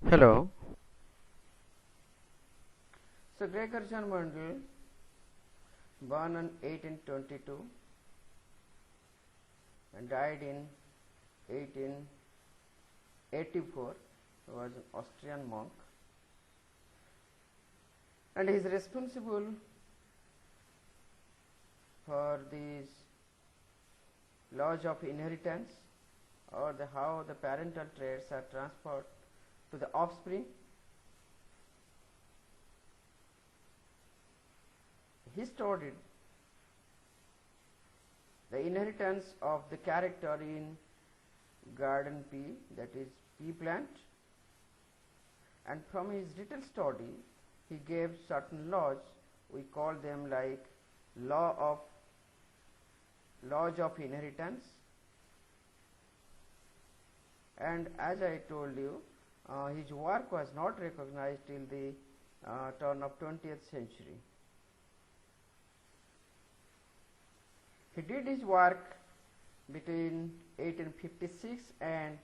Hello. So Gregor John Mendel, born in 1822 and died in 1884, was an Austrian monk, and he is responsible for these laws of inheritance, or how the parental traits are transferred to the offspring. He studied the inheritance of the character in garden pea, that is pea plant, and from his detailed study he gave certain laws. We call them like laws of inheritance, and as I told you, his work was not recognized till the turn of 20th century. He did his work between 1856 and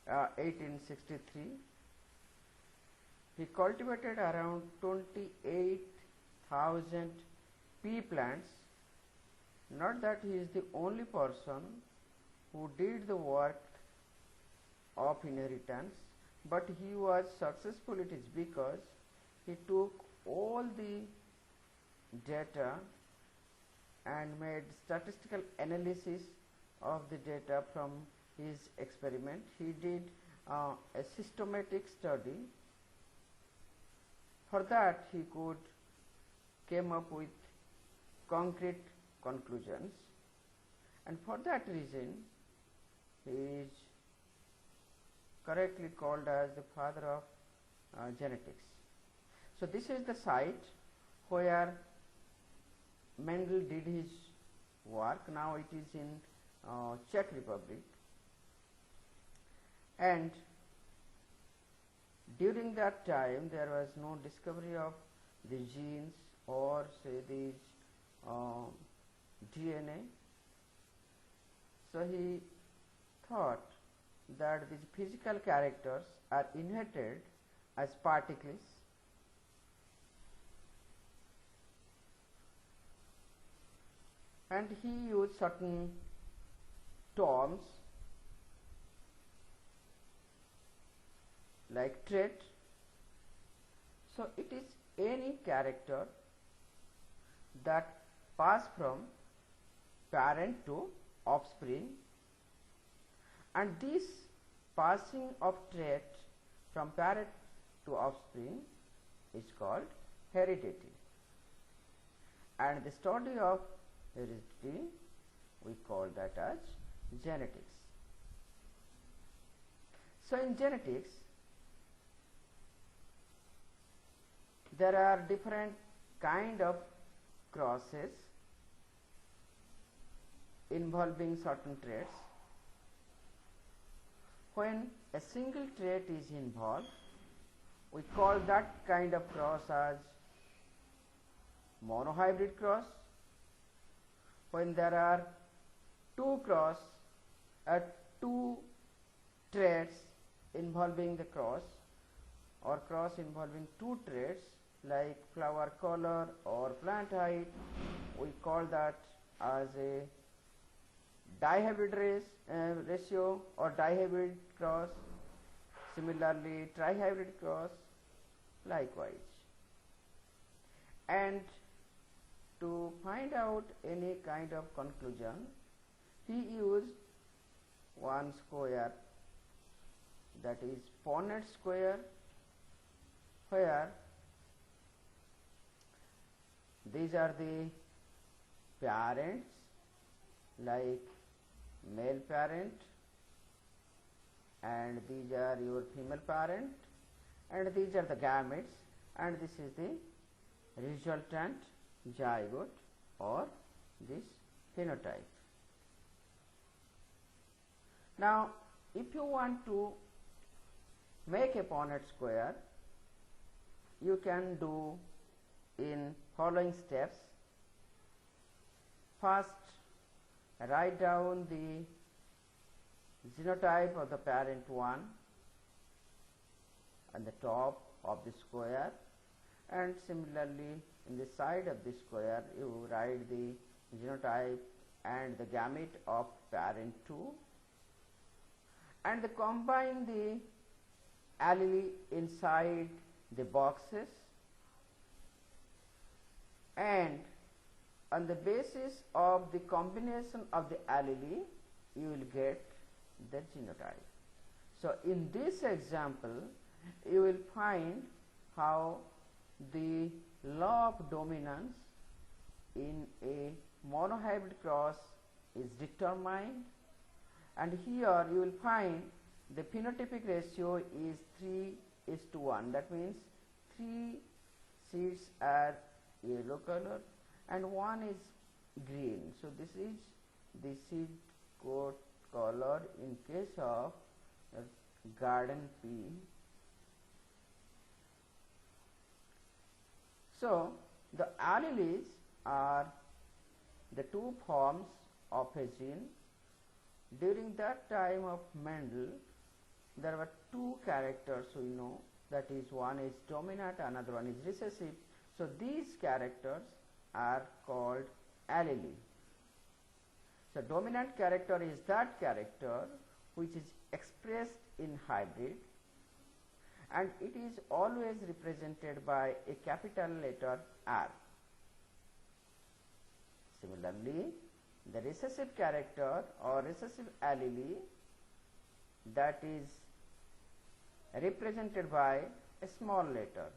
1863. He cultivated around 28,000 pea plants. Not that he is the only person who did the work of inheritance, but he was successful. It is because he took all the data and made statistical analysis of the data from his experiment. He did a systematic study. For that he could came up with concrete conclusions, and for that reason he is correctly called as the father of genetics. So this is the site where Mendel did his work. Now it is in Czech Republic, and during that time there was no discovery of the genes or say these DNA. So he thought that these physical characters are inherited as particles, and he used certain terms like trait. So it is any character that pass from parent to offspring, and this passing of trait from parent to offspring is called heredity, and the study of heredity we call that as genetics. So in genetics there are different kind of crosses involving certain traits. When a single trait is involved, we call that kind of cross as monohybrid cross. When there are two traits involving the cross, or cross involving two traits like flower color or plant height, we call that as a dihybrid ratio or dihybrid cross. Similarly, trihybrid cross likewise. And to find out any kind of conclusion, he used one square, that is Punnett square, where these are the parents like male parent, and these are your female parent, and these are the gametes, and this is the resultant zygote or this phenotype. Now if you want to make a Punnett square, you can do in following steps. First, write down the genotype of the parent 1, on the top of the square, and similarly in the side of the square you write the genotype and the gamete of parent 2, and combine the allele inside the boxes, and on the basis of the combination of the allele you will get the genotype. So, in this example you will find how the law of dominance in a monohybrid cross is determined, and here you will find the phenotypic ratio is 3:1. That means 3 seeds are yellow color and 1 is green. So, this is the seed coat color in case of garden pea. So, the alleles are the two forms of a gene. During that time of Mendel, there were two characters we know, that is, one is dominant, another one is recessive. So, these characters are called allele. So, dominant character is that character which is expressed in hybrid, and it is always represented by a capital letter R. Similarly, the recessive character or recessive allele, that is represented by a small letter.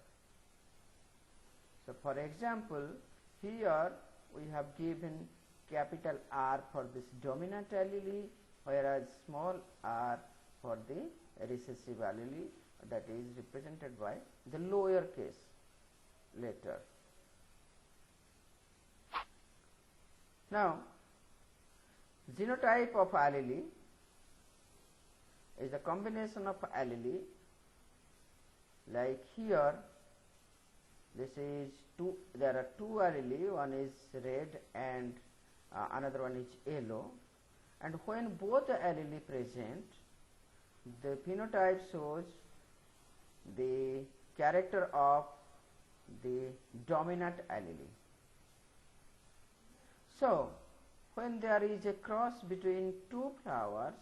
So, for example, here we have given capital R for this dominant allele, whereas small r for the recessive allele, that is represented by the lower case letter. Now, genotype of allele is a combination of allele, like here this is there are two allele, one is red and another one is yellow, and when both the allele present, the phenotype shows the character of the dominant allele. So, when there is a cross between two flowers,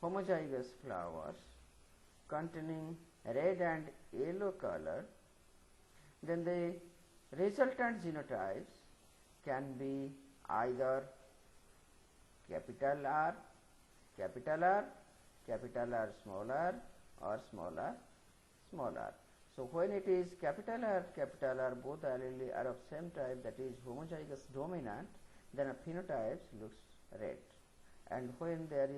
homozygous flowers containing red and yellow color, then the resultant genotypes can be either capital R, capital R, capital R, or small r, small r. So, when it is capital R, both allele are of same type, that is homozygous dominant, then a phenotype looks red. And when there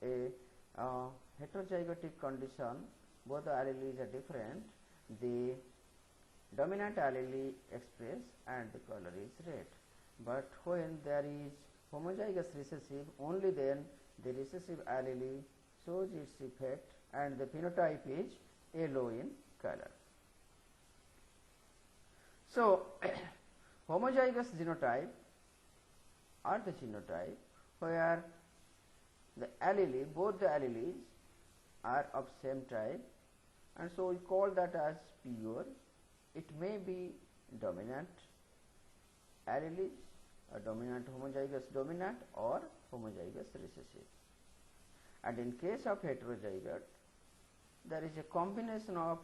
is a heterozygotic condition, both the alleles are different, the dominant allele express and the color is red. But when there is homozygous recessive, only then the recessive allele shows its effect and the phenotype is yellow in color. So, homozygous genotype are the genotype where the allele, both the alleles are of same type, and so we call that as pure. It may be dominant alleles, or dominant homozygous dominant, or homozygous recessive. And in case of heterozygote, there is a combination of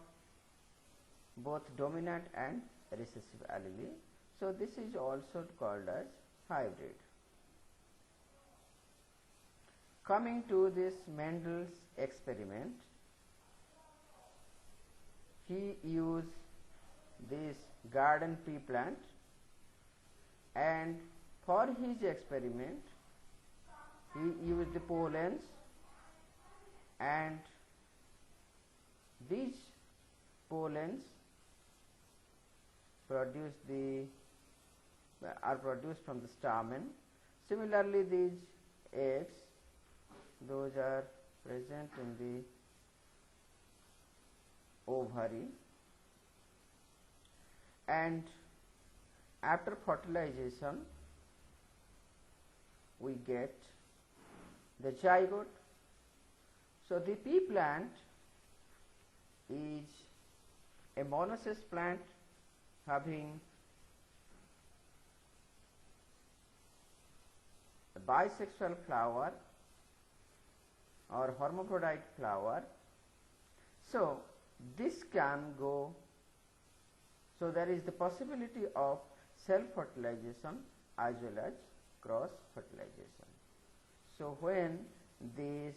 both dominant and recessive allele. So, this is also called as hybrid. Coming to this Mendel's experiment, he used this garden pea plant, and for his experiment he used the pollens, and these pollens are produced from the stamen. Similarly, these eggs, those are present in the ovary, and after fertilization we get the zygote. So, the pea plant is a monoecious plant having a bisexual flower or hermaphrodite flower. So this can go, so there is the possibility of self fertilization as well as cross fertilization. So when this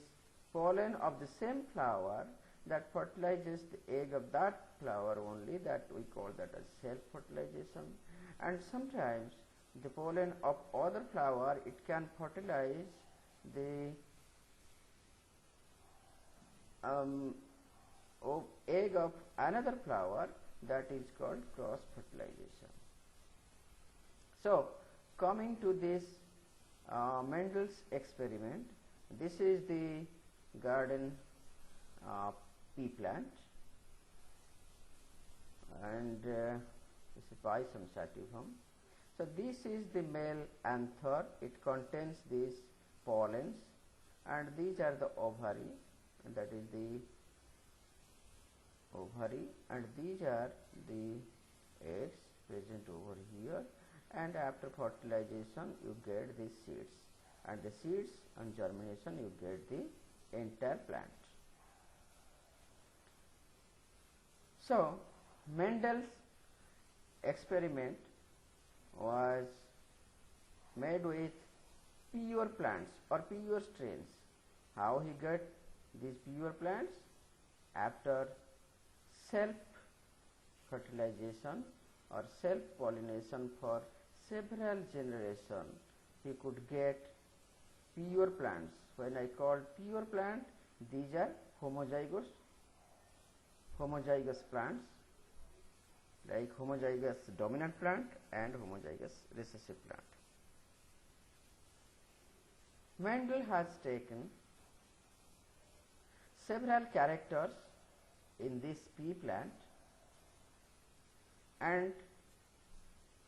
pollen of the same flower that fertilizes the egg of that flower only, that we call that as self fertilization. And sometimes the pollen of other flower, it can fertilize the egg of another flower, that is called cross fertilization. So coming to this Mendel's experiment, this is the garden pea plant, and this is Pisum sativum. So this is the male anther, it contains these pollens, and these are the ovary, and that is the ovary, and these are the eggs present over here, and after fertilization you get the seeds, and the seeds on germination you get the entire plant. So Mendel's experiment was made with pure plants or pure strains. How he got these pure plants? After self fertilization or self pollination for several generations, he could get pure plants. When I call pure plant, these are homozygous plants, like homozygous dominant plant and homozygous recessive plant. Mendel has taken several characters in this pea plant, and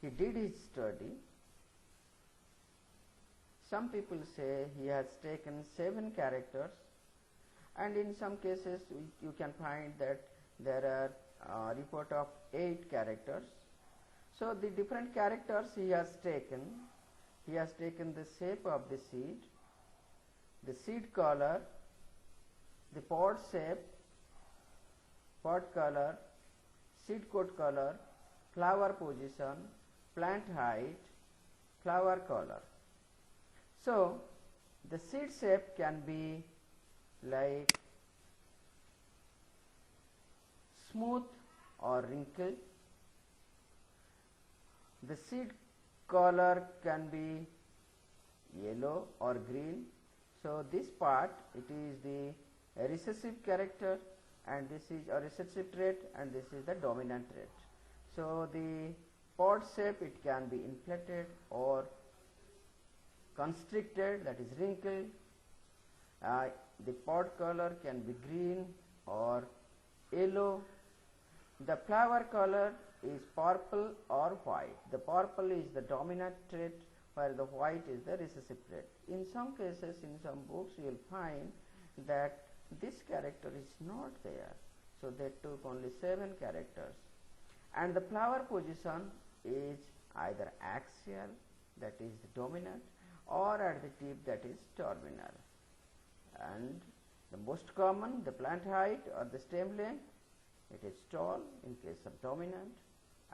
he did his study. Some people say he has taken 7 characters, and in some cases you can find that there are report of 8 characters. So the different characters he has taken the shape of the seed color, the pod shape, pod color, seed coat color, flower position, plant height, flower color. So the seed shape can be like smooth or wrinkled. The seed color can be yellow or green. So this part, it is the recessive character, and this is a recessive trait, and this is the dominant trait. So the pod shape, it can be inflated or constricted, that is wrinkled. The pod color can be green or yellow. The flower color is purple or white. The purple is the dominant trait, while the white is the recessive trait. In some cases, in some books, you will find that this character is not there. So they took only 7 characters. And the flower position is either axial, that is the dominant, or at the tip, that is terminal. And the most common, the plant height or the stem length, it is tall in case of dominant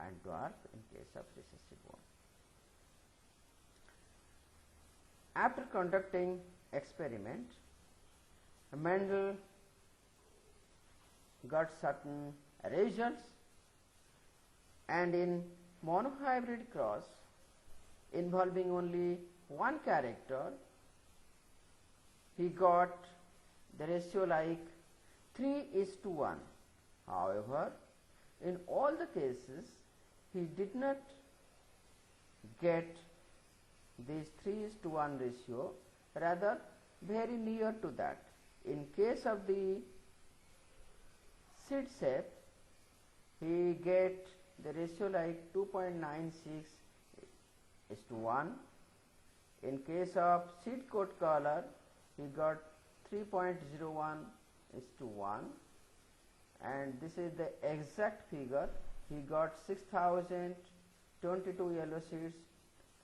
and dwarf in case of recessive one. After conducting experiment, Mendel got certain results, and in monohybrid cross involving only one character, he got the ratio like 3:1. However, in all the cases he did not get this 3:1 ratio, rather very near to that. In case of the seed shape, he get the ratio like 2.96:1. In case of seed coat color, he got 3.01:1, and this is the exact figure. He got 6022 yellow seeds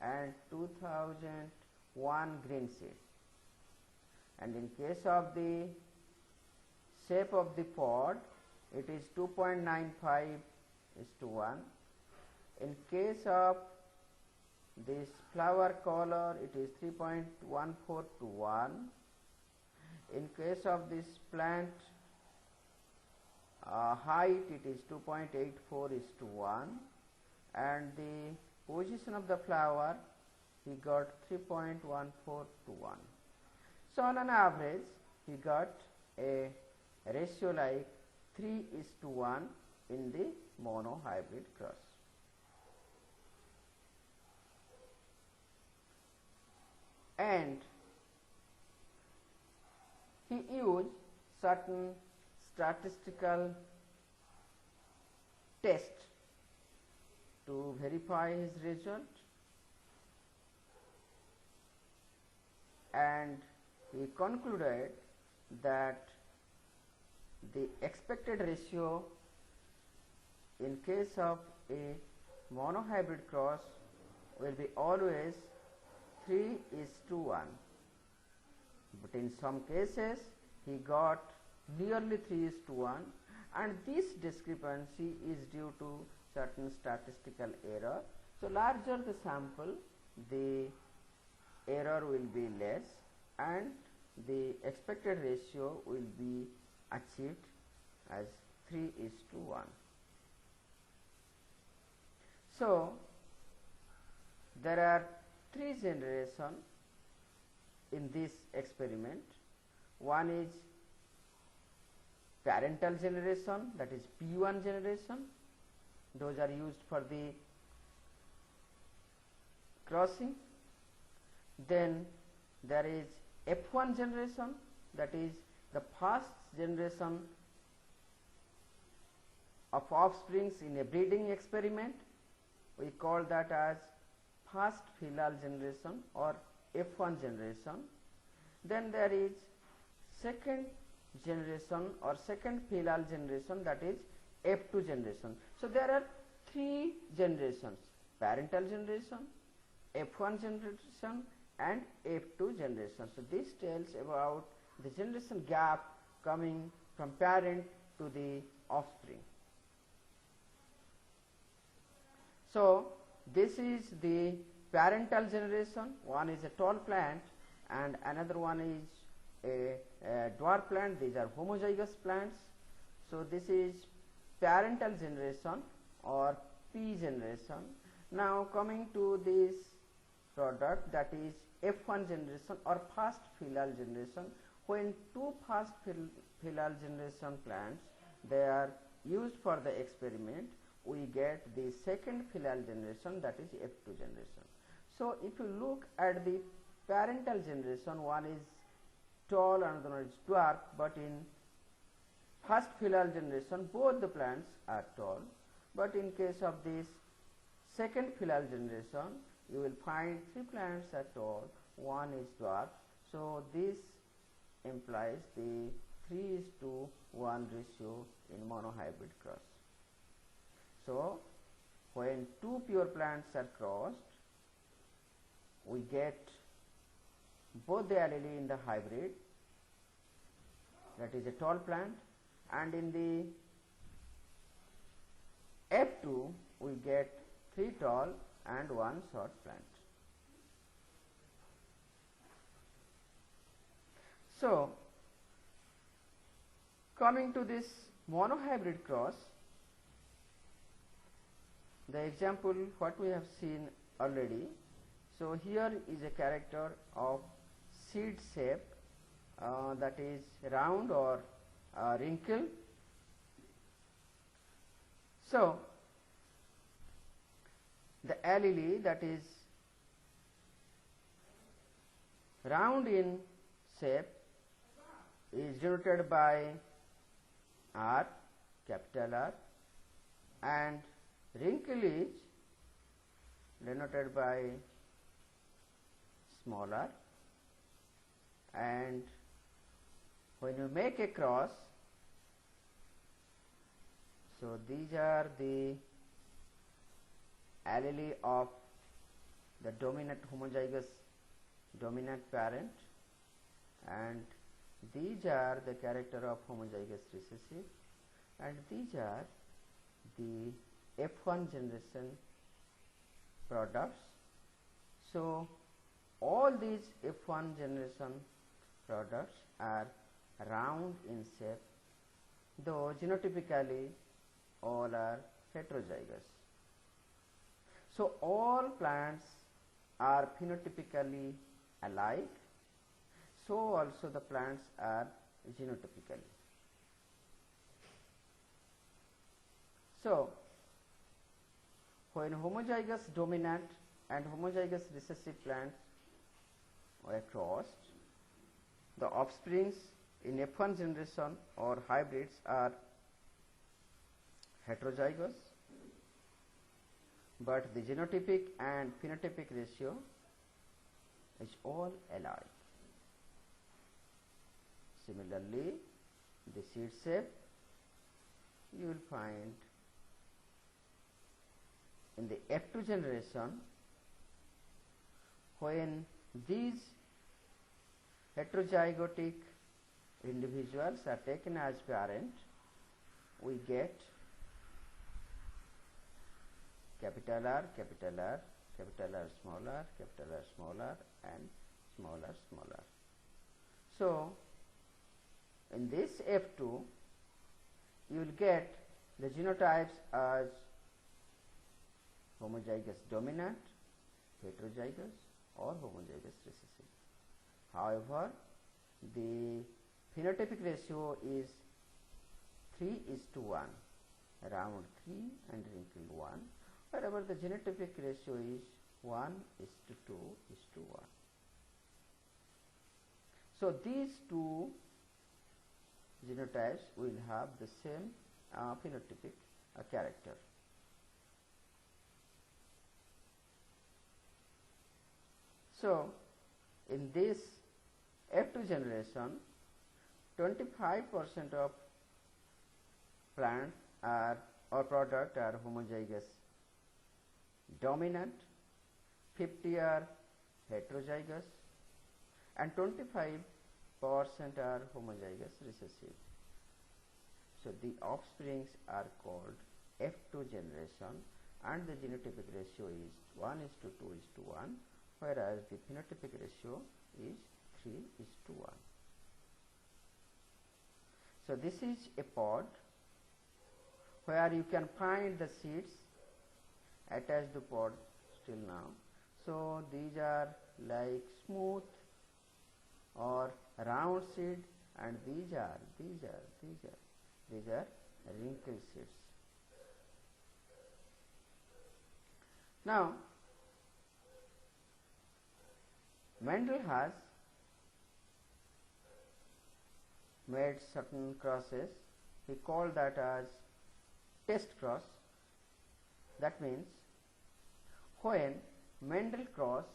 and 2001 green seeds. And in case of the shape of the pod, it is 2.95:1. In case of this flower color, it is 3.14:1. In case of this plant height, it is 2.84:1, and the position of the flower, he got 3.14:1. So on an average, he got a ratio like 3:1 in the monohybrid cross. And he used certain statistical tests to verify his result, and he concluded that the expected ratio in case of a monohybrid cross will be always 3:1, but in some cases he got nearly 3:1, and this discrepancy is due to certain statistical error. So larger the sample, the error will be less and the expected ratio will be achieved as 3:1. So there are three generations in this experiment. One is parental generation, that is P1 generation. Those are used for the crossing. Then there is F1 generation, that is the first generation of offsprings in a breeding experiment. We call that as first filial generation or F1 generation. Then there is second generation or second filial generation, that is F2 generation. So there are three generations: parental generation, F1 generation and F2 generation. So this tells about the generation gap coming from parent to the offspring. So this is the parental generation. One is a tall plant and another one is a dwarf plant. These are homozygous plants. So this is parental generation or P generation. Now coming to this product, that is F1 generation or first filial generation. When two first filial generation plants, they are used for the experiment, we get the second filial generation, that is F2 generation. So if you look at the parental generation, one is tall and another one is dwarf, but in first filial generation both the plants are tall, but in case of this second filial generation you will find three plants are tall, one is dwarf. So this implies the 3:1 ratio in monohybrid cross. So when two pure plants are crossed, we get both the allele in the hybrid, that is a tall plant, and in the F2 we get three tall and one short plant. So coming to this monohybrid cross, the example what we have seen already. So here is a character of seed shape, that is round or wrinkle. So the allele that is round in shape is denoted by R, capital R, and wrinkle is denoted by small r, and when you make a cross, So these are the allele of the dominant homozygous dominant parent, and these are the character of homozygous recessive, and these are the F1 generation products. So all these F1 generation products are round in shape, though genotypically all are heterozygous. So all plants are phenotypically alike, so also the plants are genotypically. So when homozygous dominant and homozygous recessive plants were crossed, the offsprings in F1 generation or hybrids are heterozygous, but the genotypic and phenotypic ratio is all alike. Similarly, the seed shape you will find in the F2 generation, when these heterozygotic individuals are taken as parent, we get capital R, capital R, capital R, smaller, and smaller. So in this F2, you will get the genotypes as homozygous dominant, heterozygous, or homozygous recessive. However, the phenotypic ratio is 3:1, round 3 and wrinkled 1, wherever the genotypic ratio is 1:2:1. So these two genotypes will have the same phenotypic character. So in this F2 generation, 25% of plants are or product are homozygous dominant, 50 are heterozygous, and 25% are homozygous recessive. So the offsprings are called F2 generation, and the genotypic ratio is 1:2:1, whereas the phenotypic ratio is 3:1. So this is a pod where you can find the seeds attached to pod still now. So these are like smooth or round seed, and these are wrinkled seeds. Now Mendel has made certain crosses. He called that as test cross. That means when Mendel cross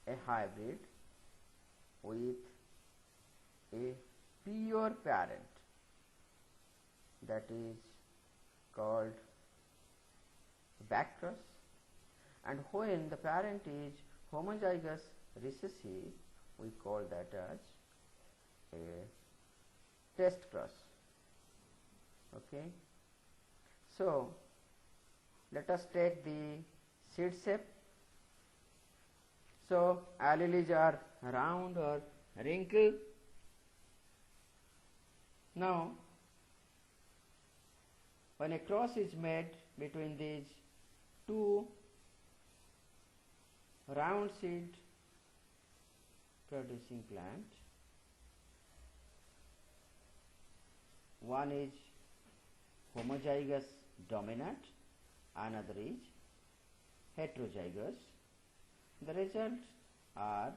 a hybrid with a pure parent, that is called back cross, and when the parent is homozygous recessive, we call that as a test cross. Okay. So let us take the seed shape. So alleles are round or wrinkled. Now when a cross is made between these two round seed producing plant, one is homozygous dominant, another is heterozygous, the results are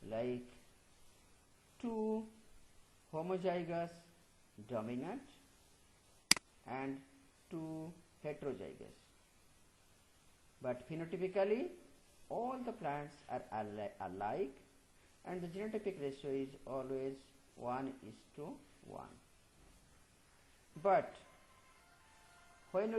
like two homozygous dominant and two heterozygous, but phenotypically all the plants are alike, and the genotypic ratio is always 1:1. But when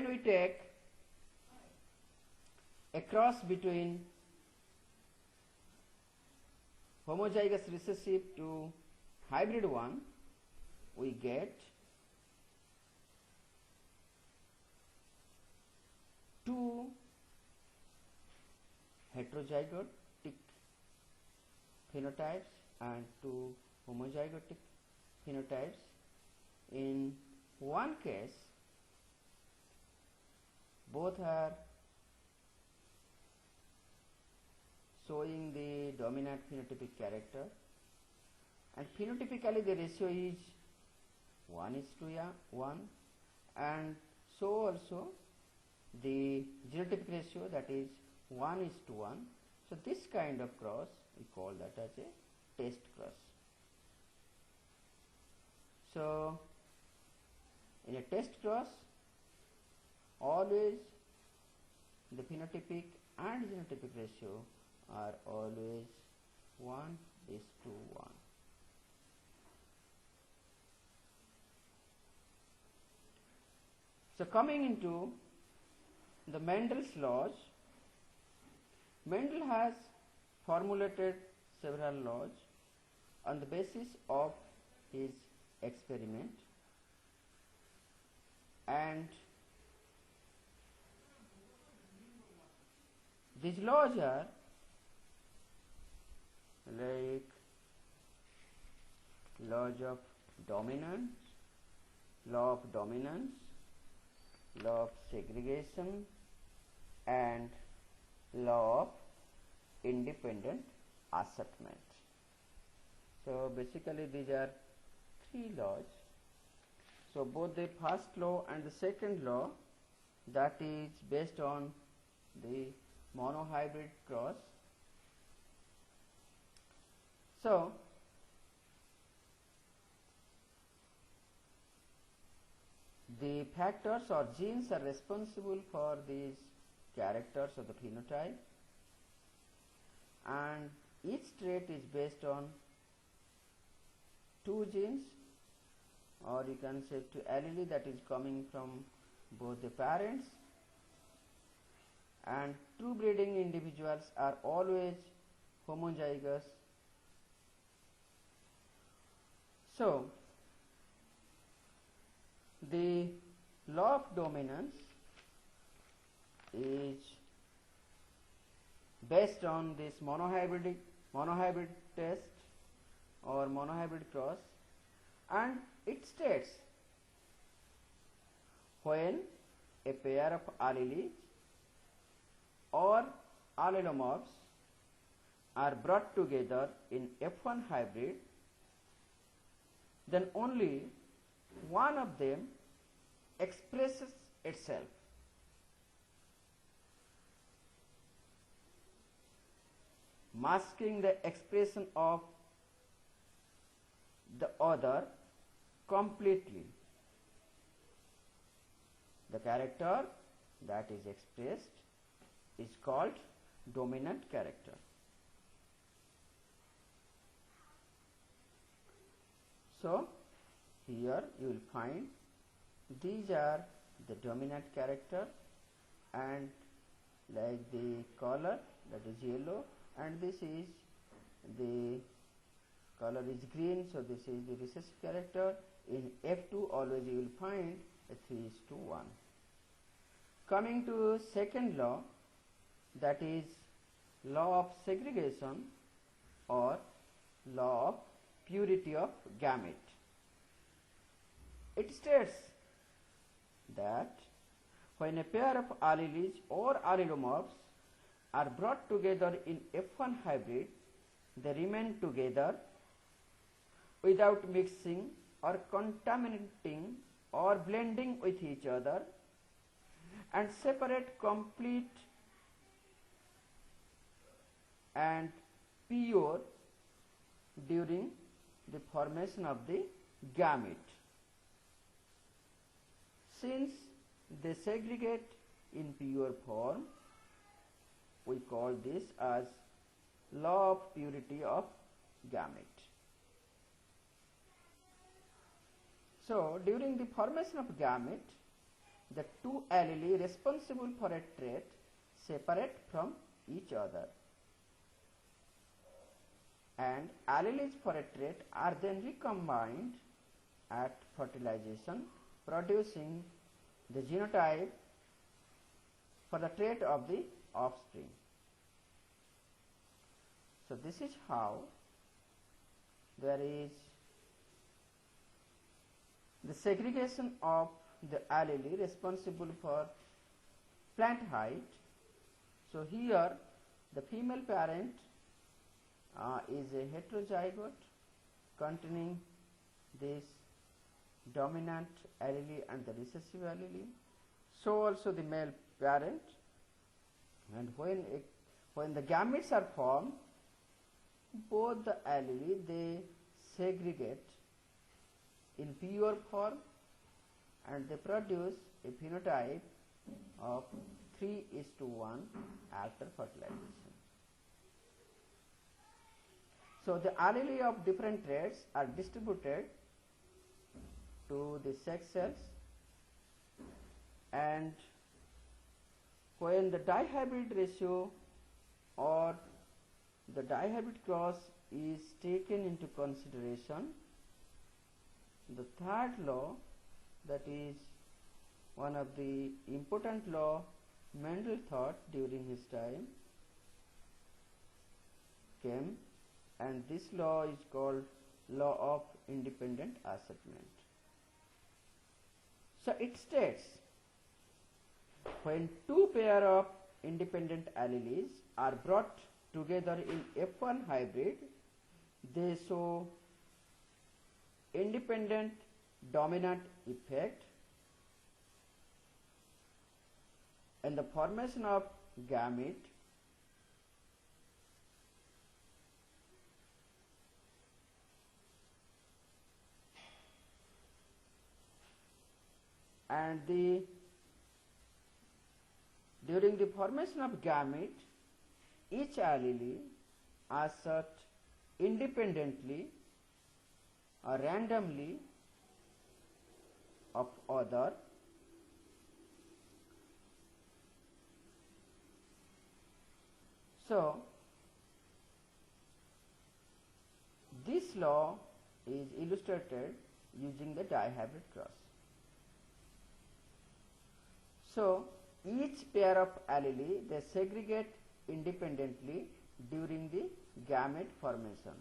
we take a cross between homozygous recessive to hybrid one, we get two heterozygotic phenotypes and two homozygotic phenotypes. In one case, both are showing the dominant phenotypic character, and phenotypically the ratio is 1:1, and so also the genotypic ratio, that is 1:1. So this kind of cross we call that as a test cross. So in a test cross, always the phenotypic and genotypic ratio are always 1:1. So coming into the Mendel's laws, Mendel has formulated several laws on the basis of his experiment, and these laws are like laws of dominance, law of dominance, law of segregation, and law of independent assertment. So basically these are three laws. So both the first law and the second law, that is based on the monohybrid cross. So the factors or genes are responsible for these characters of the phenotype, and each trait is based on two genes, or you can say two allele, that is coming from both the parents, and true breeding individuals are always homozygous. So the law of dominance is based on this monohybrid test or monohybrid cross, and it states when a pair of alleles or allelomorphs are brought together in F1 hybrid, then only one of them expresses itself. Masking the expression of the other completely. The character that is expressed is called dominant character. So here you will find these are the dominant character, and like the color, that is yellow, and this is the color is green, so this is the recessive character. In F2 always you will find a 3:1. Coming to second law, that is law of segregation or law of purity of gamete. It states that when a pair of alleles or allelomorphs are brought together in F1 hybrid, they remain together without mixing or contaminating or blending with each other, and separate complete and pure during the formation of the gamete. Since they segregate in pure form. We call this as law of purity of gamete. So, during the formation of gamete, the two allele responsible for a trait separate from each other, and alleles for a trait are then recombined at fertilization, producing the genotype for the trait of the offspring. So, this is how there is the segregation of the allele responsible for plant height. So, here the female parent is a heterozygote containing this dominant allele and the recessive allele. So also the male parent, and when the gametes are formed, both the allele they segregate in pure form and they produce a phenotype of 3:1 after fertilization. So the allele of different traits are distributed to the sex cells, and when the dihybrid ratio or the dihybrid cross is taken into consideration, the third law, that is one of the important law Mendel thought during his time, came, and this law is called law of independent assortment. So it states, when two pair of independent alleles are brought together in F1 hybrid, they show independent dominant effect in the formation of gamete, and during the formation of gamete, each allele assert independently or randomly of other, so this law is illustrated using the dihybrid cross. So each pair of allele they segregate independently during the gamete formation.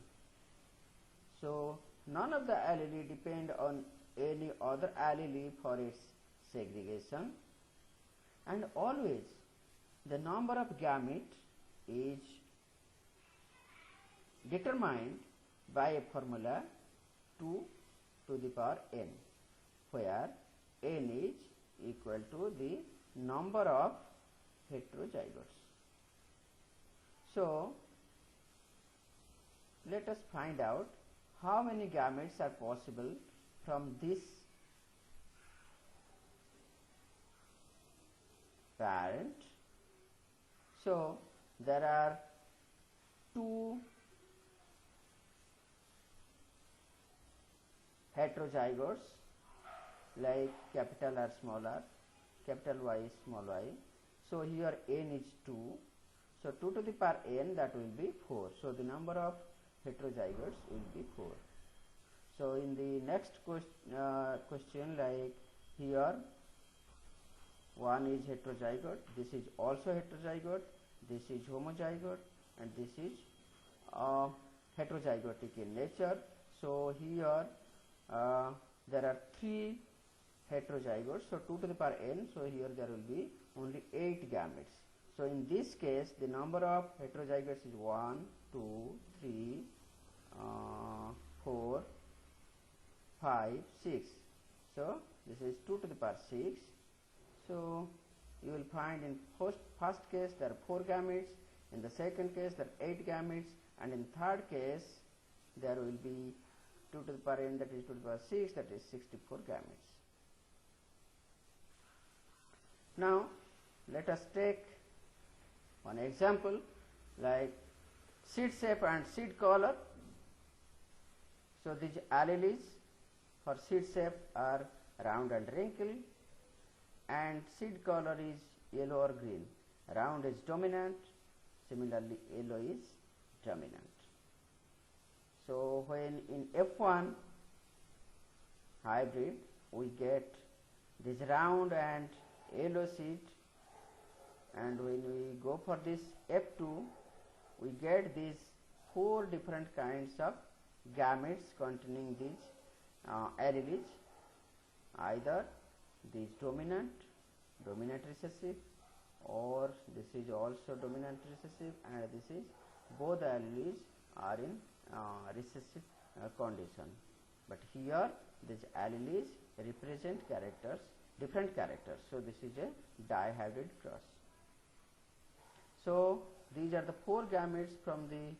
So none of the allele depend on any other allele for its segregation, and always the number of gamete is determined by a formula 2 to the power n, where n is equal to the number of heterozygotes. So let us find out how many gametes are possible from this parent. So there are two heterozygotes like capital R small r, capital Y small y. So here n is 2. So 2 to the power n, that will be 4. So the number of heterozygotes will be 4. So in the next question, like here one is heterozygote, this is also heterozygote, this is homozygote, and this is heterozygotic in nature. So here there are 3 heterozygotes, so 2 to the power n, so here there will be only 8 gametes. So in this case the number of heterozygotes is 1, 2, 3, 4, 5, 6. So this is 2 to the power 6. So you will find in first case there are 4 gametes, in the second case there are 8 gametes, and in third case there will be 2 to the power n, that is 2 to the power 6, that is 64 gametes. Now let us take one example like seed shape and seed color. So these alleles for seed shape are round and wrinkled, and seed color is yellow or green. Round is dominant, similarly yellow is dominant. So when in F1 hybrid we get this round and yellow seed, and when we go for this F2 we get these 4 different kinds of gametes containing these alleles, either this dominant recessive, or this is also dominant recessive, and this is both alleles are in recessive condition. But here these alleles represent characters, different characters. So this is a dihybrid cross. So these are the 4 gametes from the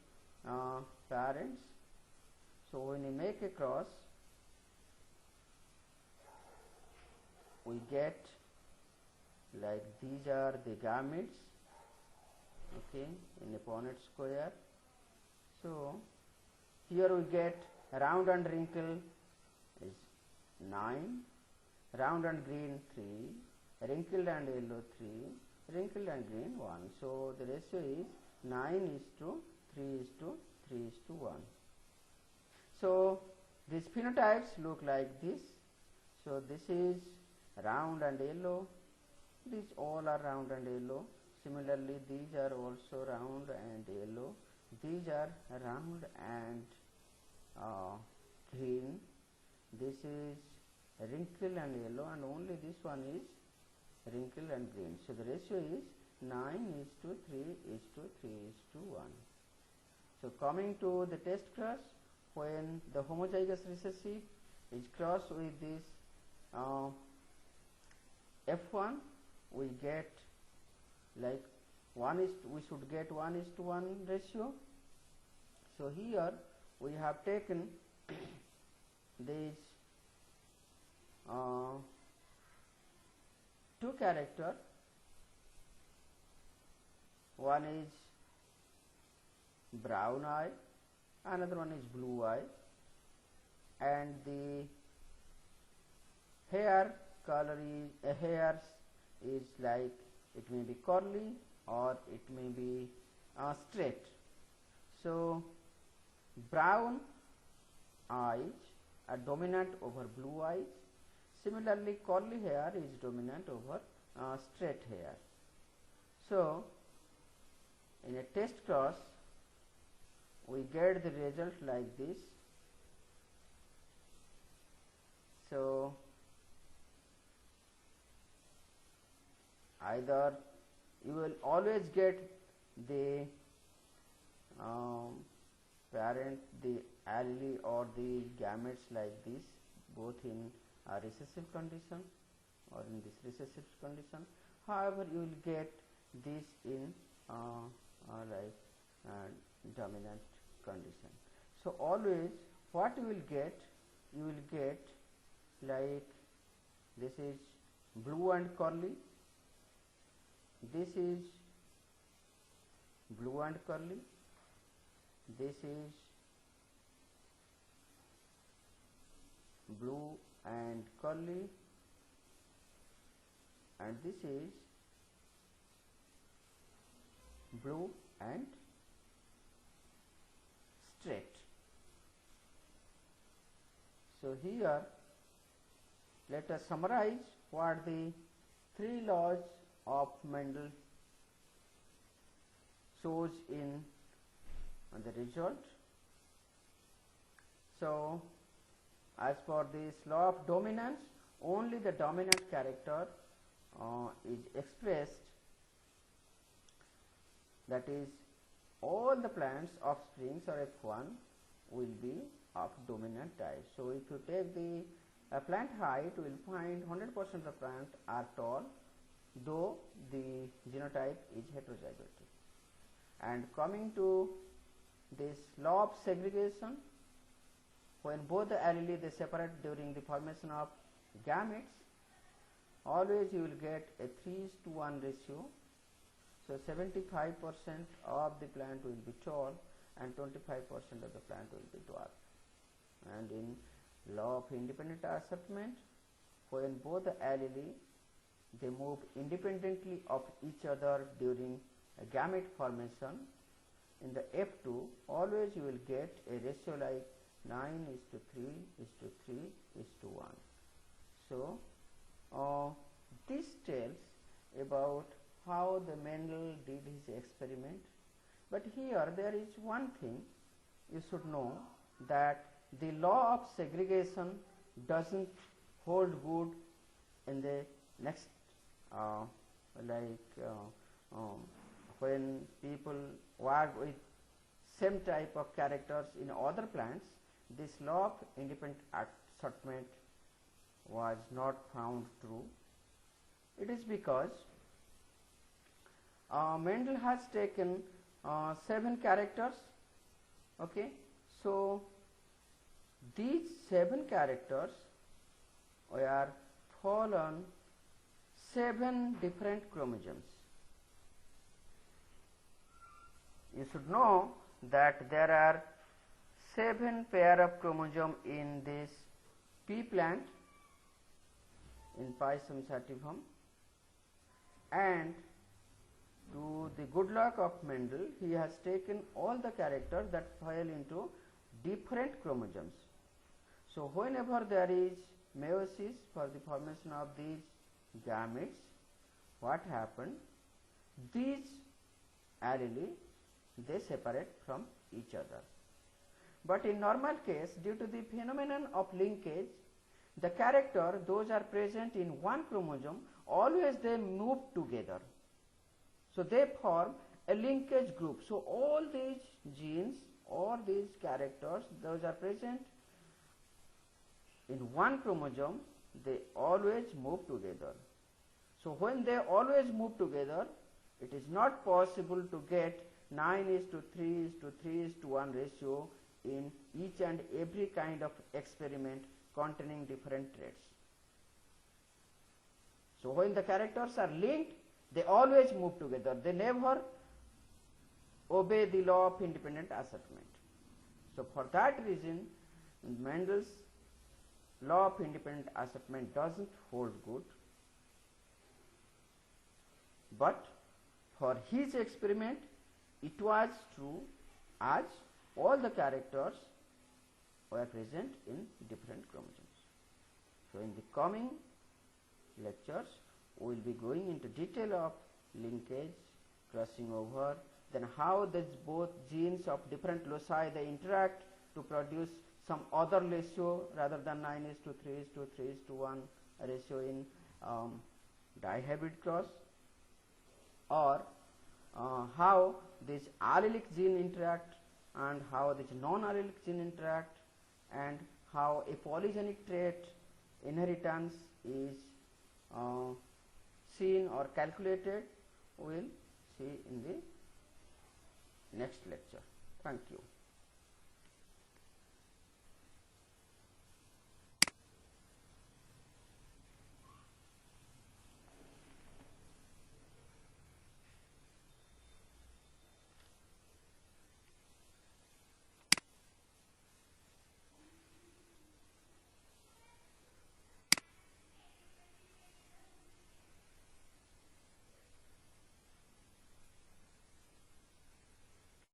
parents. So when we make a cross, we get like these are the gametes, okay, in a Punnett square. So here we get round and wrinkle is 9, round and green 3, wrinkled and yellow 3, wrinkled and green 1. So the ratio is 9:3:3:1. So these phenotypes look like this. So this is round and yellow, these all are round and yellow. Similarly these are also round and yellow, these are round and green, this is wrinkled and yellow, and only this one is wrinkled and green. So the ratio is 9:3:3:1. So coming to the test cross, when the homozygous recessive is crossed with this F1, we get like we should get 1:1 ratio. So here we have taken these 2 character, one is brown eye, another one is blue eye, and the hair color is like it may be curly or it may be straight. So brown eyes are dominant over blue eyes. Similarly curly hair is dominant over straight hair. So in a test cross we get the result like this. So either you will always get the parent, the allele or the gametes like this, both in a recessive condition or in this recessive condition. However, you will get this in dominant condition. So always what you will get like this is blue and curly, this is blue and curly, this is blue and curly, and this is blue and straight. So here let us summarize what the 3 laws of Mendel shows in the result. So as for this law of dominance, only the dominant character is expressed, that is all the plants offsprings or F1 will be of dominant type. So if you take the plant height, you will find 100% of the plants are tall, though the genotype is heterozygotic. And coming to this law of segregation, when both the allele they separate during the formation of gametes, always you will get a 3:1 ratio. So 75% of the plant will be tall and 25% of the plant will be dwarf. And in law of independent assortment, when both the allele they move independently of each other during a gamete formation, in the F2 always you will get a ratio like 9:3:3:1. So this tells about how the Mendel did his experiment. But here there is one thing you should know, that the law of segregation doesn't hold good in the next when people work with same type of characters in other plants, this law of independent assortment was not found true. It is because Mendel has taken 7 characters. Okay, so these 7 characters were fall on 7 different chromosomes. You should know that there are 7 pair of chromosomes in this pea plant, in Pisum sativum, and to the good luck of Mendel, he has taken all the characters that fell into different chromosomes. So whenever there is meiosis for the formation of these gametes, what happened? These allele they separate from each other. But in normal case, due to the phenomenon of linkage, the character those are present in one chromosome, always they move together. So they form a linkage group. So all these genes or these characters those are present in one chromosome, they always move together. So when they always move together, it is not possible to get 9:3:3:1 ratio in each and every kind of experiment containing different traits. So when the characters are linked, they always move together. They never obey the law of independent assortment. So for that reason, Mendel's law of independent assortment doesn't hold good. But for his experiment, it was true, as all the characters were present in different chromosomes. So in the coming lectures, we will be going into detail of linkage, crossing over, then how these both genes of different loci they interact to produce some other ratio rather than 9:3:3:1 ratio in dihybrid cross, or how this allelic gene interact and how this non-allelic gene interact, and how a polygenic trait inheritance is seen or calculated. We will see in the next lecture. Thank you.